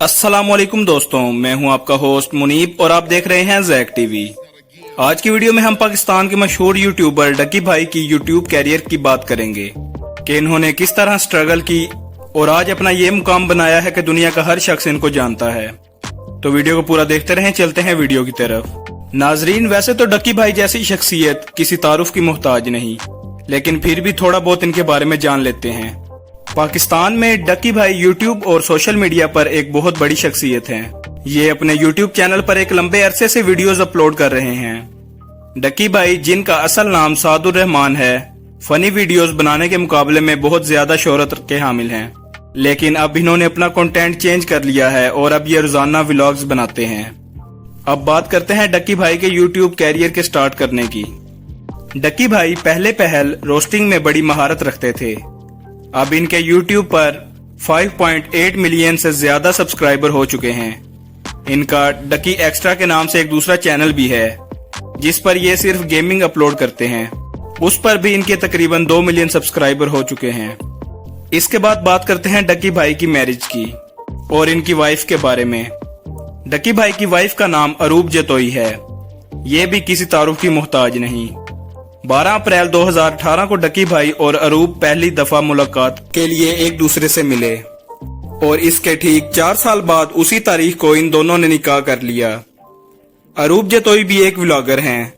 अस्सलाम वालेकुम दोस्तों, मैं हूं आपका होस्ट मुनीब और आप देख रहे हैं जैक टीवी। आज की वीडियो में हम पाकिस्तान के मशहूर यूट्यूबर डकी भाई की यूट्यूब कैरियर की बात करेंगे कि इन्होंने किस तरह स्ट्रगल की और आज अपना ये मुकाम बनाया है कि दुनिया का हर शख्स इनको जानता है। तो वीडियो को पूरा देखते रहें, चलते हैं वीडियो की तरफ। नाजरीन, वैसे तो डकी भाई जैसी शख्सियत किसी तारुफ की मोहताज नहीं, लेकिन फिर भी थोड़ा बहुत इनके बारे में जान लेते हैं। पाकिस्तान में डकी भाई यूट्यूब और सोशल मीडिया पर एक बहुत बड़ी शख्सियत हैं। ये अपने यूट्यूब चैनल पर एक लंबे अरसे से वीडियोस अपलोड कर रहे हैं। डकी भाई, जिनका असल नाम सादुर रहमान है, फनी वीडियोस बनाने के मुकाबले में बहुत ज्यादा शोहरत के हामिल हैं, लेकिन अब इन्होंने अपना कंटेंट चेंज कर लिया है और अब ये रोजाना व्लॉग्स बनाते हैं। अब बात करते हैं डकी भाई के यूट्यूब कैरियर के स्टार्ट करने की। डकी भाई पहले पहल रोस्टिंग में बड़ी महारत रखते थे। अब इनके YouTube पर 5.8 मिलियन से ज्यादा सब्सक्राइबर हो चुके हैं। इनका डकी एक्स्ट्रा के नाम से एक दूसरा चैनल भी है जिस पर ये सिर्फ गेमिंग अपलोड करते हैं। उस पर भी इनके तकरीबन 2 मिलियन सब्सक्राइबर हो चुके हैं। इसके बाद बात करते हैं डकी भाई की मैरिज की और इनकी वाइफ के बारे में। डकी भाई की वाइफ का नाम अरूब जतोई है। ये भी किसी तारुफ की मोहताज नहीं। 12 अप्रैल 2018 को डकी भाई और अरूब पहली दफा मुलाकात के लिए एक दूसरे से मिले और इसके ठीक 4 साल बाद उसी तारीख को इन दोनों ने निकाह कर लिया। अरूब जतोई भी एक व्लॉगर हैं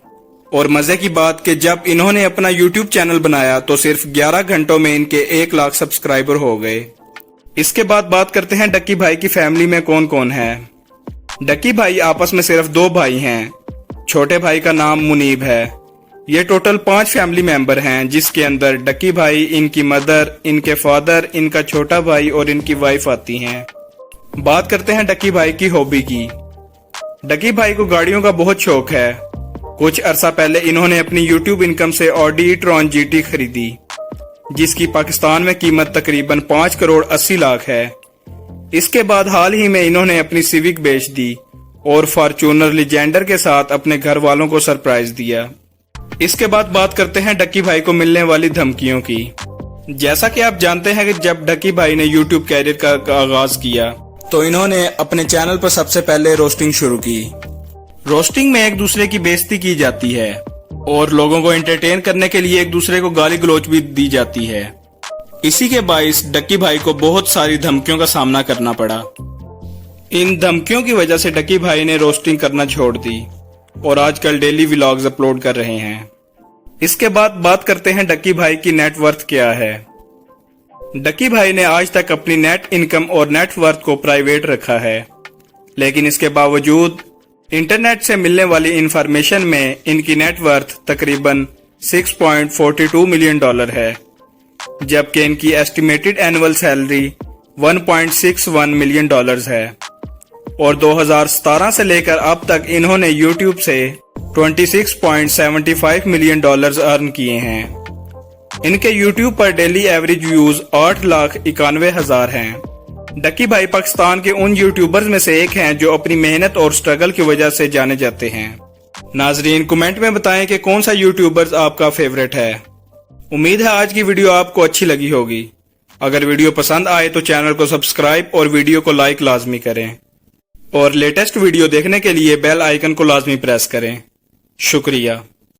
और मजे की बात कि जब इन्होंने अपना यूट्यूब चैनल बनाया तो सिर्फ 11 घंटों में इनके 1 लाख सब्सक्राइबर हो गए। इसके बाद बात करते हैं डकी भाई की फैमिली में कौन कौन है। डकी भाई आपस में सिर्फ 2 भाई हैं। छोटे भाई का नाम मुनीब है। ये टोटल 5 फैमिली मेंबर हैं, जिसके अंदर डकी भाई, इनकी मदर, इनके फादर, इनका छोटा भाई और इनकी वाइफ आती हैं। बात करते हैं डकी भाई की हॉबी की। डकी भाई को गाड़ियों का बहुत शौक है। कुछ अरसा पहले इन्होंने अपनी यूट्यूब इनकम से ऑडी ई-ट्रॉन GT खरीदी, जिसकी पाकिस्तान में कीमत तकरीबन 5 करोड़ 80 लाख है। इसके बाद हाल ही में इन्होंने अपनी सिविक बेच दी और फॉर्च्यूनर लीजेंडर के साथ अपने घर वालों को सरप्राइज दिया। इसके बाद बात करते हैं डकी भाई को मिलने वाली धमकियों की। जैसा कि आप जानते हैं कि जब डकी भाई ने यूट्यूब कैरियर का आगाज किया तो इन्होंने अपने चैनल पर सबसे पहले रोस्टिंग शुरू की। रोस्टिंग में एक दूसरे की बेइज्जती की जाती है और लोगों को एंटरटेन करने के लिए एक दूसरे को गाली गलौज भी दी जाती है। इसी के बाइस डकी भाई को बहुत सारी धमकियों का सामना करना पड़ा। इन धमकियों की वजह से डकी भाई ने रोस्टिंग करना छोड़ दी और आजकल डेली व्लॉग्स अपलोड कर रहे हैं। इसके बाद बात करते हैं डकी भाई की नेटवर्थ क्या है। डकी भाई ने आज तक अपनी नेट इनकम और नेटवर्थ को प्राइवेट रखा है, लेकिन इसके बावजूद इंटरनेट से मिलने वाली इंफॉर्मेशन में इनकी नेटवर्थ तकरीबन $6.42 मिलियन है, जबकि इनकी एस्टिमेटेड एनुअल सैलरी $1.61 मिलियन है और 2017 से लेकर अब तक इन्होंने YouTube से $26.75 मिलियन अर्न किए हैं। इनके YouTube पर डेली एवरेज व्यूज 8,91,000 हैं। डकी भाई पाकिस्तान के उन यूट्यूबर्स में से एक हैं जो अपनी मेहनत और स्ट्रगल की वजह से जाने जाते हैं। नाजरीन, कमेंट में बताएं कि कौन सा यूट्यूबर आपका फेवरेट है। उम्मीद है आज की वीडियो आपको अच्छी लगी होगी। अगर वीडियो पसंद आए तो चैनल को सब्सक्राइब और वीडियो को लाइक लाजमी करें और लेटेस्ट वीडियो देखने के लिए बेल आइकन को लाजमी प्रेस करें। शुक्रिया।